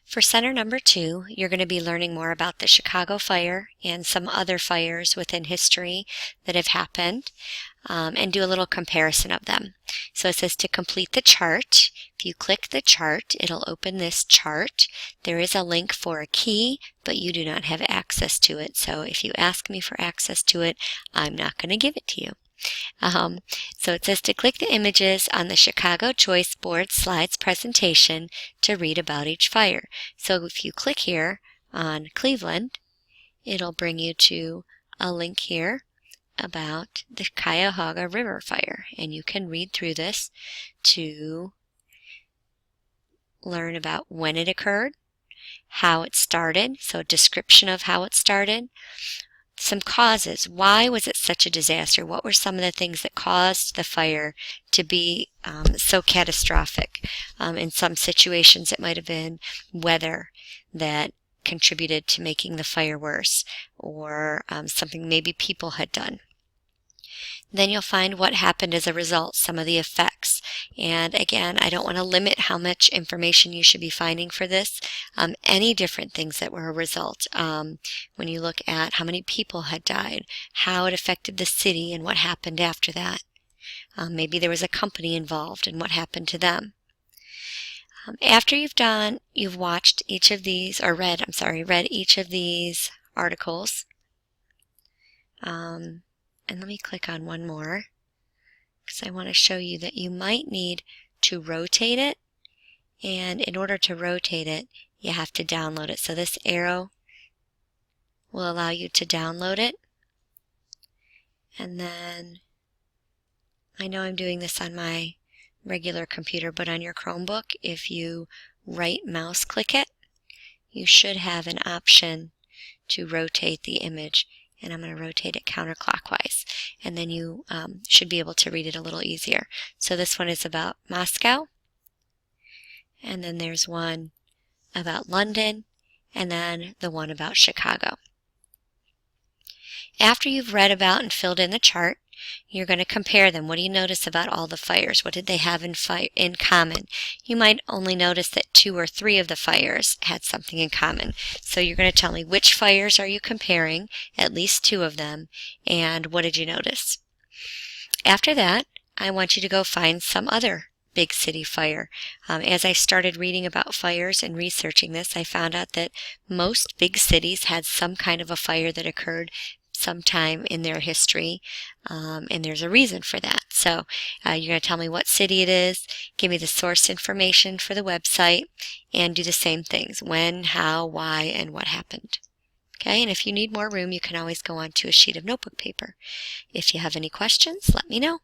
For center number 2, you're going to be learning more about the Chicago fire and some other fires within history that have happened, and do a little comparison of them. So it says to complete the chart. If you click the chart, it'll open this chart. There is a link for a key, but you do not have access to it. So if you ask me for access to it, I'm not going to give it to you. So it says to click the images on the Chicago Choice Board Slides presentation to read about each fire. So if you click here on Cleveland, it'll bring you to a link here about the Cuyahoga River fire, and you can read through this to learn about when it occurred, how it started, so a description of how it started, some causes. Why was it such a disaster? What were some of the things that caused the fire to be so catastrophic? In some situations, it might have been weather that contributed to making the fire worse, or something maybe people had done. Then you'll find what happened as a result, some of the effects. And again, I don't want to limit how much information you should be finding for this. Any different things that were a result. When you look at how many people had died, how it affected the city and what happened after that. Maybe there was a company involved and what happened to them. After you've watched each of these, or read each of these articles. And let me click on one more because I want to show you that you might need to rotate it. And in order to rotate it, you have to download it. So this arrow will allow you to download it. And then, I know I'm doing this on my regular computer, but on your Chromebook, if you right mouse click it, you should have an option to rotate the image. And I'm going to rotate it counterclockwise, and then you should be able to read it a little easier. So this one is about Moscow, and then there's one about London, and then the one about Chicago. After you've read about and filled in the chart, you're going to compare them. What do you notice about all the fires? What did they have in common? You might only notice that 2 or 3 of the fires had something in common. So you're going to tell me which fires are you comparing, at least 2 of them, and what did you notice? After that, I want you to go find some other big city fire. As I started reading about fires and researching this, I found out that most big cities had some kind of a fire that occurred sometime in their history, and there's a reason for that. So you're going to tell me what city it is, give me the source information for the website, and do the same things: when, how, why, and what happened. Okay, and if you need more room, you can always go on to a sheet of notebook paper. If you have any questions, let me know.